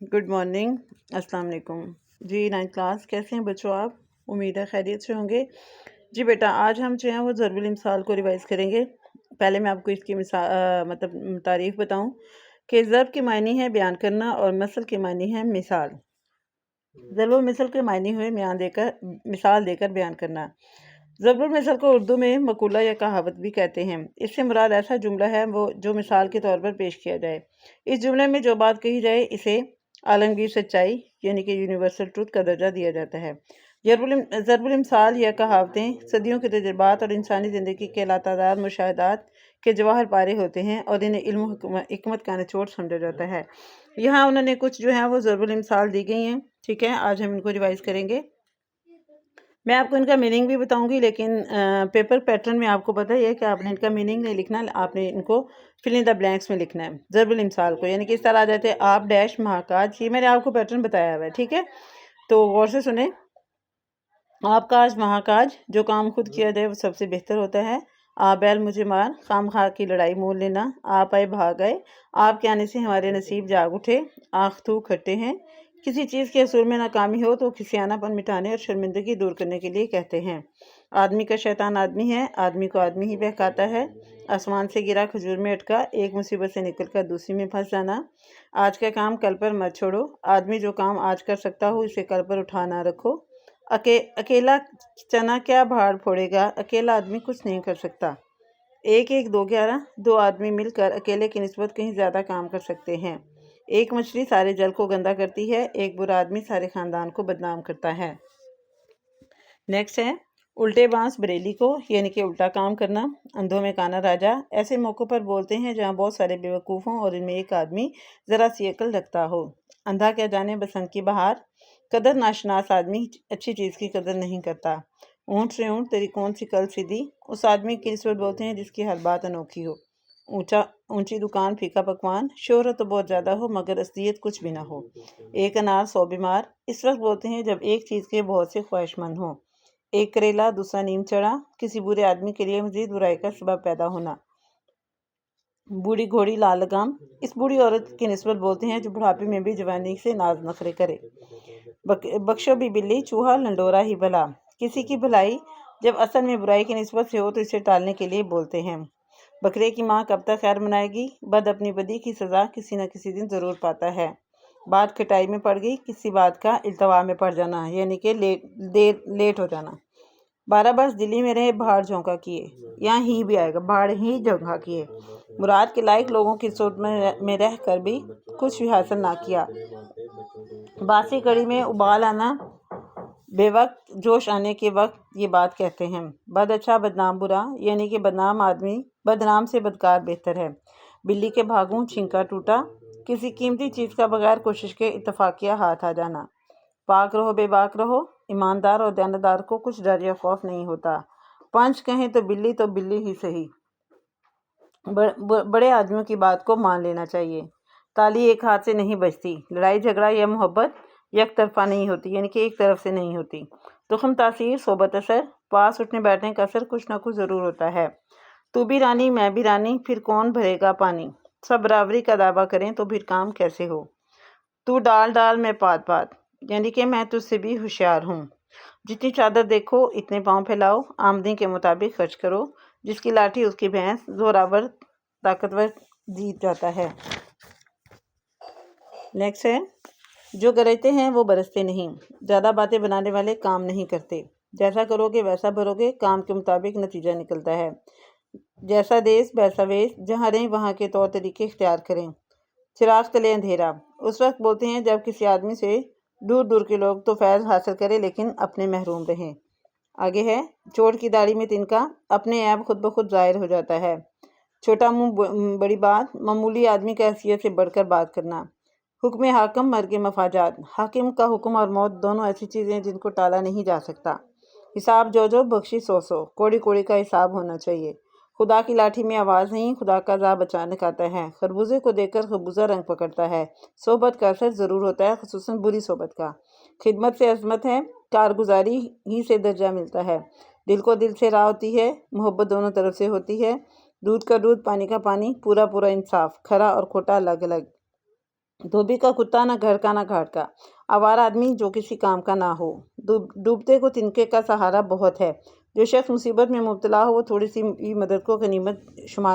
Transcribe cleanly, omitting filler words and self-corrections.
Good morning. अस्सलाम वालेकुम जी। 9th class कैसे हैं बच्चों आप? उम्मीद है खैरियत से होंगे जी। बेटा आज हम जो है वो ज़रबुल इमसाल को रिवाइज़ करेंगे। पहले मैं आपको इसकी तारीफ़ बताऊं कि ज़रब के मायने है बयान करना और मसल के मायने है मिसाल। ज़रबुल मिसल के मायने हुए मिसाल देकर बयान करना। ज़रबुल मिसल को उर्दू में मकूला या कहावत भी कहते हैं। इससे मुराद ऐसा जुमला है वो जो मिसाल के तौर पर पेश किया जाए। इस जुमले में जो बात कही जाए इसे आलमगीर सच्चाई यानी कि यूनिवर्सल ट्रूथ का दर्जा दिया जाता है। ज़रबुल इमसाल या कहावतें सदियों के तजुर्बात और इंसानी ज़िंदगी के लातादार मुशाहदात के जवाहर पारे होते हैं और इन्हें इल्म हिकमत का निचोड़ समझा जाता है। यहाँ उन्होंने कुछ जो है वो ज़रबुल इमसाल दी गई हैं। ठीक है, आज हम इनको रिवाइज़ करेंगे। मैं आपको इनका मीनिंग भी बताऊंगी, लेकिन पेपर पैटर्न में आपको पता ही है कि आपने इनका मीनिंग नहीं लिखना, आपने इनको फिल इन द ब्लैंक्स में लिखना है। ज़रबुल इमसाल को यानी कि इस तरह आ जाते हैं आप डैश महाकाज। ये मैंने आपको पैटर्न बताया हुआ है, ठीक है, तो गौर से सुने। आपकाज महाकाज, जो काम खुद किया जाए वो सबसे बेहतर होता है। आप बैल मुझे मार, खाम खा की लड़ाई मोल लेना। आप आए भाग गए, आपके आने से हमारे नसीब जाग उठे। आँख थू खट्टे हैं, किसी चीज़ के असूल में नाकामी हो तो खिसियानापन मिटाने और शर्मिंदगी दूर करने के लिए कहते हैं। आदमी का शैतान आदमी है, आदमी को आदमी ही बहकाता है। आसमान से गिरा खजूर में अटका, एक मुसीबत से निकलकर दूसरी में फंस जाना। आज का काम कल पर मत छोड़ो, आदमी जो काम आज कर सकता हो इसे कल पर उठा ना रखो। अकेला चना क्या भाड़ फोड़ेगा, अकेला आदमी कुछ नहीं कर सकता। 1 1 2 11, 2 आदमी मिलकर अकेले की निस्बत कहीं ज़्यादा काम कर सकते हैं। एक मछली सारे जल को गंदा करती है, एक बुरा आदमी सारे खानदान को बदनाम करता है। नेक्स्ट है उल्टे बांस बरेली को, यानी कि उल्टा काम करना। अंधों में काना राजा, ऐसे मौक़ों पर बोलते हैं जहाँ बहुत सारे बेवकूफ़ हों और इनमें एक आदमी ज़रा सी अक्ल रखता हो। अंधा क्या जाने बसंत की बहार, कदर नाशनास आदमी अच्छी चीज़ की कदर नहीं करता। ऊँट से ऊँट तेरी कौन सी कल सीधी, उस आदमी की निस्बत बोलते हैं जिसकी हर बात अनोखी हो। ऊंची दुकान फीका पकवान, शोहरत तो बहुत ज़्यादा हो मगर असलियत कुछ भी ना हो। एक अनार 100 बीमार, इस वक्त बोलते हैं जब एक चीज़ के बहुत से ख्वाहिशमंद हों। एक करेला दूसरा नीम चढ़ा, किसी बुरे आदमी के लिए मजीद बुराई का सबब पैदा होना। बूढ़ी घोड़ी लाल लगाम, इस बूढ़ी औरत की निस्बत बोलते हैं जो बुढ़ापे में भी जवानी से नाज नखरे करे। बख्शो भी बिल्ली चूहा लंडोरा ही भला, किसी की भलाई जब असल में बुराई की निस्बत से हो तो इसे टालने के लिए बोलते हैं। बकरे की माँ कब तक खैर मनाएगी, बद अपनी बदी की सज़ा किसी न किसी दिन ज़रूर पाता है। बात खटाई में पड़ गई, किसी बात का इल्तवा में पड़ जाना यानी कि लेट हो जाना। 12 बरस दिल्ली में रहे भाड़ झोंका किए, यहाँ ही भी आएगा भाड़ ही झोंका किए। मुराद के लायक लोगों की सोच में रह कर भी कुछ भी हासिल ना किया। बासी कड़ी में उबाल आना, बेवक्त जोश आने के वक्त ये बात कहते हैं। बद अच्छा बदनाम बुरा, यानी कि बदनाम आदमी बदनाम से बदकार बेहतर है। बिल्ली के भागों छींका टूटा, किसी कीमती चीज़ का बगैर कोशिश के इत्तफाकिया हाथ आ जाना। पाक रहो बेबाक रहो, ईमानदार और दयानतदार को कुछ डर या खौफ नहीं होता। पंच कहें तो बिल्ली ही सही। बड़े आदमियों की बात को मान लेना चाहिए। ताली एक हाथ से नहीं बजती, लड़ाई झगड़ा या मोहब्बत एक तरफा नहीं होती, यानी कि एक तरफ से नहीं होती। तुखम तासीर सोबत असर, पास उठने बैठने का असर कुछ ना कुछ ज़रूर होता है। तू भी रानी मैं भी रानी, फिर कौन भरेगा पानी। सब बराबरी का दावा करें तो फिर काम कैसे हो। तू डाल डाल मैं पात पात, यानी कि मैं तुझसे भी होशियार हूँ। जितनी चादर देखो इतने पाँव फैलाओ, आमदनी के मुताबिक खर्च करो। जिसकी लाठी उसकी भैंस, जोरावर ताकतवर जीत जाता है। नेक्स्ट है जो गरजते हैं वो बरसते नहीं, ज़्यादा बातें बनाने वाले काम नहीं करते। जैसा करोगे वैसा भरोगे, काम के मुताबिक नतीजा निकलता है। जैसा देश वैसा वेश, जहाँ रहें वहाँ के तौर तरीके इख्तियार करें। चिराग तले अंधेरा, उस वक्त बोलते हैं जब किसी आदमी से दूर दूर के लोग तो फैज़ हासिल करें लेकिन अपने महरूम रहें। आगे है चोट की दाढ़ी में तिनका, अपने ऐब खुद ब खुद ज़ाहिर हो जाता है। छोटा मुंह बड़ी बात, मामूली आदमी का हैसियत से बढ़कर बात करना। हुक्म हाकिम मर्ग मफाजात, हाकिम का हुक्म और मौत दोनों ऐसी चीज़ें हैं जिनको टाला नहीं जा सकता। हिसाब जो बख्शी 100 कोड़ी कोड़ी का हिसाब होना चाहिए। खुदा की लाठी में आवाज़ नहीं, खुदा का अज़ाब अचानक आता है। खरबूजे को देखकर खरबूजा रंग पकड़ता है। सोबत का असर ज़रूर होता है, ख़ुसूसन बुरी सोबत का। खिदमत से अज़मत है, कारगुजारी ही से दर्जा मिलता है। दिल को दिल से राह होती है, मोहब्बत दोनों तरफ से होती है। दूध का दूध पानी का पानी, पूरा पूरा इंसाफ, खरा और खोटा अलग अलग। دھوبی کا کتا نہ گھر کا نہ گھاٹ کا، آوارہ آدمی جو کسی کام کا نہ ہو، ڈوبتے کو تنکے کا سہارا بہت ہے۔ جو شخص مصیبت میں مبتلا ہو وہ تھوڑی سی مدد کو غنیمت شمار